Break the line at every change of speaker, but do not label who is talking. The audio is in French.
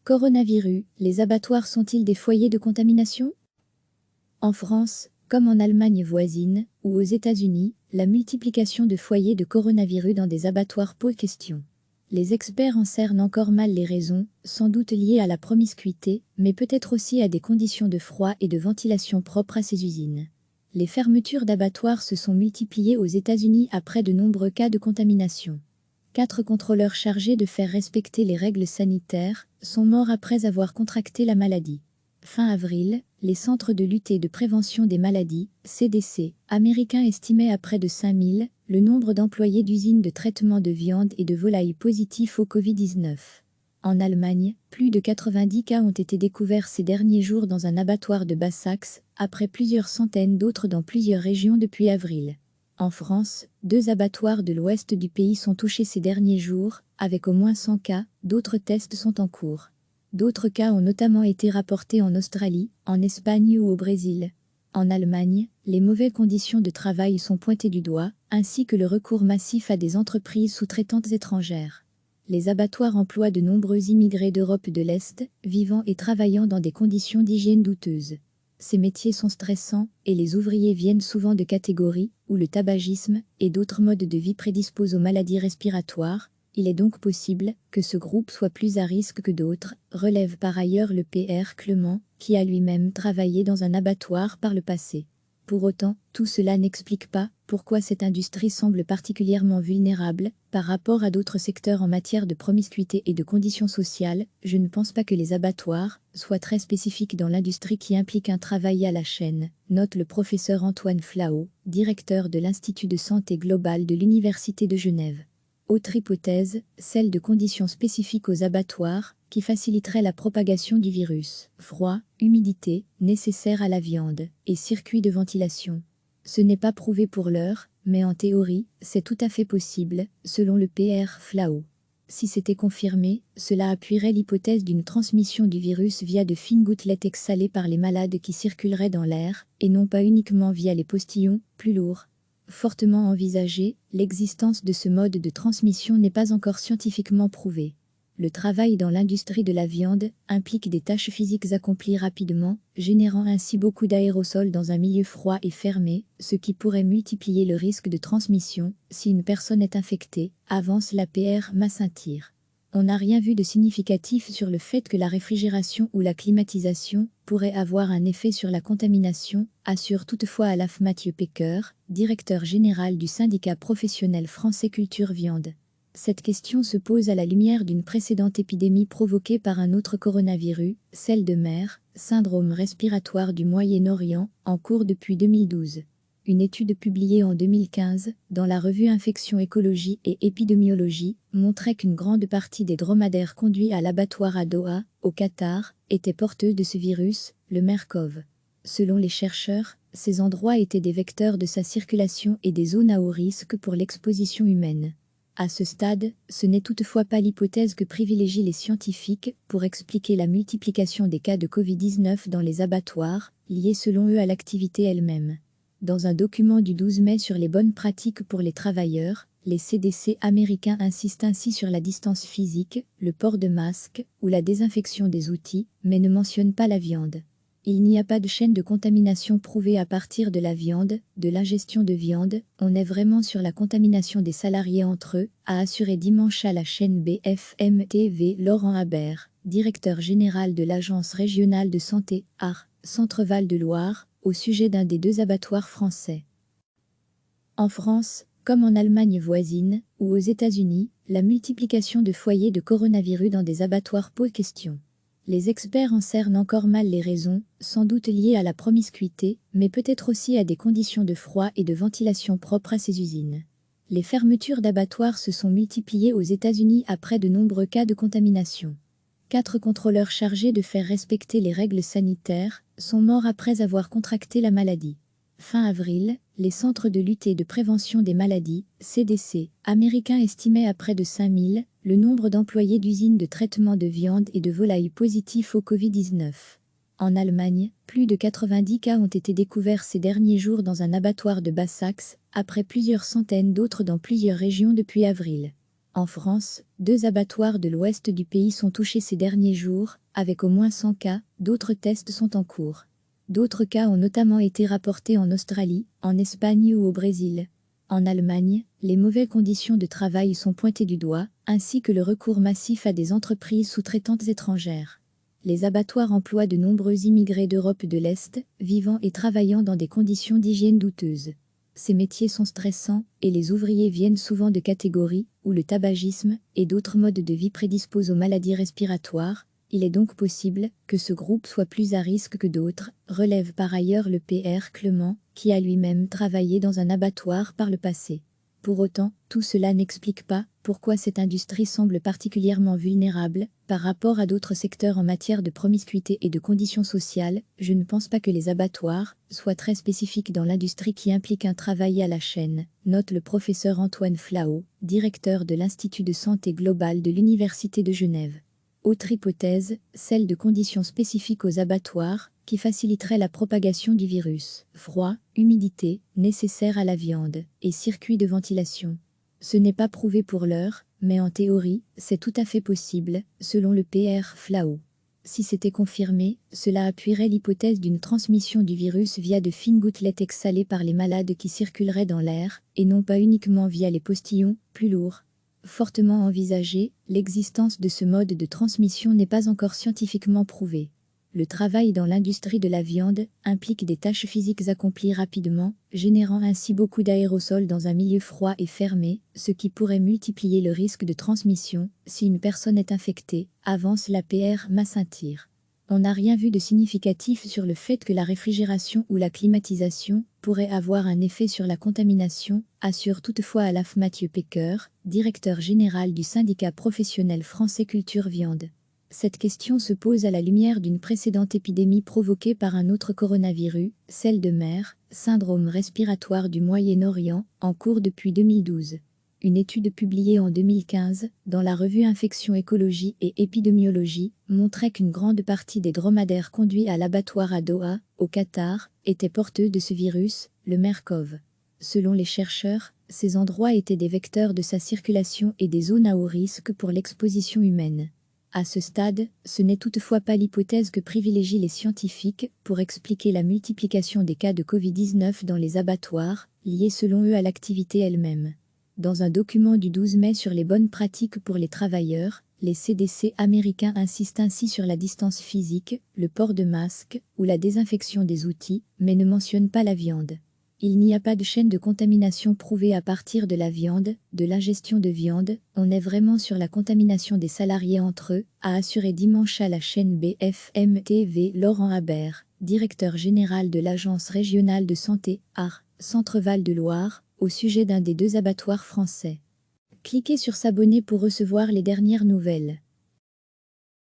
Coronavirus, les abattoirs sont-ils des foyers de contamination? En France, comme en Allemagne voisine, ou aux États-Unis, la multiplication de foyers de coronavirus dans des abattoirs pose question. Les experts en cernent encore mal les raisons, sans doute liées à la promiscuité, mais peut-être aussi à des conditions de froid et de ventilation propres à ces usines. Les fermetures d'abattoirs se sont multipliées aux États-Unis après de nombreux cas de contamination. 4 contrôleurs chargés de faire respecter les règles sanitaires sont morts après avoir contracté la maladie. Fin avril, les Centres de lutte et de prévention des maladies, CDC, américains estimaient à près de 5000 le nombre d'employés d'usines de traitement de viande et de volailles positifs au Covid-19. En Allemagne, plus de 90 cas ont été découverts ces derniers jours dans un abattoir de Basse-Saxe, après plusieurs centaines d'autres dans plusieurs régions depuis avril. En France, 2 abattoirs de l'ouest du pays sont touchés ces derniers jours, avec au moins 100 cas, d'autres tests sont en cours. D'autres cas ont notamment été rapportés en Australie, en Espagne ou au Brésil. En Allemagne, les mauvaises conditions de travail sont pointées du doigt, ainsi que le recours massif à des entreprises sous-traitantes étrangères. Les abattoirs emploient de nombreux immigrés d'Europe de l'Est, vivant et travaillant dans des conditions d'hygiène douteuses. Ces métiers sont stressants, et les ouvriers viennent souvent de catégories où le tabagisme et d'autres modes de vie prédisposent aux maladies respiratoires. Il est donc possible que ce groupe soit plus à risque que d'autres, relève par ailleurs le PR Clement, qui a lui-même travaillé dans un abattoir par le passé. Pour autant, tout cela n'explique pas pourquoi cette industrie semble particulièrement vulnérable par rapport à d'autres secteurs en matière de promiscuité et de conditions sociales. Je ne pense pas que les abattoirs soient très spécifiques dans l'industrie qui implique un travail à la chaîne, note le professeur Antoine Flao, directeur de l'Institut de santé globale de l'Université de Genève. Autre hypothèse, celle de conditions spécifiques aux abattoirs, qui faciliteraient la propagation du virus. Froid, humidité, nécessaire à la viande, et circuits de ventilation. Ce n'est pas prouvé pour l'heure, mais en théorie, c'est tout à fait possible, selon le PR Flao. Si c'était confirmé, cela appuierait l'hypothèse d'une transmission du virus via de fines gouttelettes exhalées par les malades qui circuleraient dans l'air, et non pas uniquement via les postillons, plus lourds. Fortement envisagé, l'existence de ce mode de transmission n'est pas encore scientifiquement prouvée. Le travail dans l'industrie de la viande implique des tâches physiques accomplies rapidement, générant ainsi beaucoup d'aérosols dans un milieu froid et fermé, ce qui pourrait multiplier le risque de transmission si une personne est infectée, avance la PR Massentir. On n'a rien vu de significatif sur le fait que la réfrigération ou la climatisation pourrait avoir un effet sur la contamination, assure toutefois Alaf Mathieu Pecker, directeur général du syndicat professionnel français Culture Viande. Cette question se pose à la lumière d'une précédente épidémie provoquée par un autre coronavirus, celle de MERS, syndrome respiratoire du Moyen-Orient, en cours depuis 2012. Une étude publiée en 2015, dans la revue Infection écologie et épidémiologie, montrait qu'une grande partie des dromadaires conduits à l'abattoir à Doha, au Qatar, étaient porteux de ce virus, le MERS-CoV. Selon les chercheurs, ces endroits étaient des vecteurs de sa circulation et des zones à haut risque pour l'exposition humaine. À ce stade, ce n'est toutefois pas l'hypothèse que privilégient les scientifiques pour expliquer la multiplication des cas de Covid-19 dans les abattoirs, liés selon eux à l'activité elle-même. Dans un document du 12 mai sur les bonnes pratiques pour les travailleurs, les CDC américains insistent ainsi sur la distance physique, le port de masque ou la désinfection des outils, mais ne mentionnent pas la viande. Il n'y a pas de chaîne de contamination prouvée à partir de la viande, de l'ingestion de viande, on est vraiment sur la contamination des salariés entre eux, a assuré dimanche à la chaîne BFM TV Laurent Habert, directeur général de l'Agence régionale de santé, ARS, Centre-Val de Loire, au sujet d'un des 2 abattoirs français. En France, comme en Allemagne voisine, ou aux États-Unis, la multiplication de foyers de coronavirus dans des abattoirs pose question. Les experts en cernent encore mal les raisons, sans doute liées à la promiscuité, mais peut-être aussi à des conditions de froid et de ventilation propres à ces usines. Les fermetures d'abattoirs se sont multipliées aux États-Unis après de nombreux cas de contamination. 4 contrôleurs chargés de faire respecter les règles sanitaires sont morts après avoir contracté la maladie. Fin avril, les Centres de lutte et de prévention des maladies, CDC, américains estimaient à près de 5000 le nombre d'employés d'usines de traitement de viande et de volailles positifs au Covid-19. En Allemagne, plus de 90 cas ont été découverts ces derniers jours dans un abattoir de Basse-Saxe, après plusieurs centaines d'autres dans plusieurs régions depuis avril. En France, 2 abattoirs de l'ouest du pays sont touchés ces derniers jours, avec au moins 100 cas, d'autres tests sont en cours. D'autres cas ont notamment été rapportés en Australie, en Espagne ou au Brésil. En Allemagne, les mauvaises conditions de travail sont pointées du doigt, ainsi que le recours massif à des entreprises sous-traitantes étrangères. Les abattoirs emploient de nombreux immigrés d'Europe de l'Est, vivant et travaillant dans des conditions d'hygiène douteuses. Ces métiers sont stressants, et les ouvriers viennent souvent de catégories où le tabagisme et d'autres modes de vie prédisposent aux maladies respiratoires. Il est donc possible que ce groupe soit plus à risque que d'autres, relève par ailleurs le PR Clement, qui a lui-même travaillé dans un abattoir par le passé. Pour autant, tout cela n'explique pas pourquoi cette industrie semble particulièrement vulnérable par rapport à d'autres secteurs en matière de promiscuité et de conditions sociales. Je ne pense pas que les abattoirs soient très spécifiques dans l'industrie qui implique un travail à la chaîne, note le professeur Antoine Flao, directeur de l'Institut de santé globale de l'Université de Genève. Autre hypothèse, celle de conditions spécifiques aux abattoirs, qui faciliteraient la propagation du virus. Froid, humidité, nécessaire à la viande, et circuits de ventilation. Ce n'est pas prouvé pour l'heure, mais en théorie, c'est tout à fait possible, selon le PR Flao. Si c'était confirmé, cela appuierait l'hypothèse d'une transmission du virus via de fines gouttelettes exhalées par les malades qui circuleraient dans l'air, et non pas uniquement via les postillons, plus lourds. Fortement envisagé, l'existence de ce mode de transmission n'est pas encore scientifiquement prouvée. Le travail dans l'industrie de la viande implique des tâches physiques accomplies rapidement, générant ainsi beaucoup d'aérosols dans un milieu froid et fermé, ce qui pourrait multiplier le risque de transmission si une personne est infectée, avance la PR Massentir. On n'a rien vu de significatif sur le fait que la réfrigération ou la climatisation pourrait avoir un effet sur la contamination, assure toutefois Alaf Mathieu Pecker, directeur général du syndicat professionnel français Culture Viande. Cette question se pose à la lumière d'une précédente épidémie provoquée par un autre coronavirus, celle de MERS, syndrome respiratoire du Moyen-Orient, en cours depuis 2012. Une étude publiée en 2015, dans la revue Infection Écologie et Épidémiologie, montrait qu'une grande partie des dromadaires conduits à l'abattoir à Doha, au Qatar, étaient porteux de ce virus, le MERS-CoV. Selon les chercheurs, ces endroits étaient des vecteurs de sa circulation et des zones à haut risque pour l'exposition humaine. À ce stade, ce n'est toutefois pas l'hypothèse que privilégient les scientifiques pour expliquer la multiplication des cas de Covid-19 dans les abattoirs, liés selon eux à l'activité elle-même. Dans un document du 12 mai sur les bonnes pratiques pour les travailleurs, les CDC américains insistent ainsi sur la distance physique, le port de masque ou la désinfection des outils, mais ne mentionnent pas la viande. Il n'y a pas de chaîne de contamination prouvée à partir de la viande, de l'ingestion de viande, on est vraiment sur la contamination des salariés entre eux, a assuré dimanche à la chaîne BFM TV Laurent Habert, directeur général de l'Agence régionale de santé, AR, Centre-Val de Loire, au sujet d'un des 2 abattoirs français. Cliquez sur s'abonner pour recevoir les dernières nouvelles.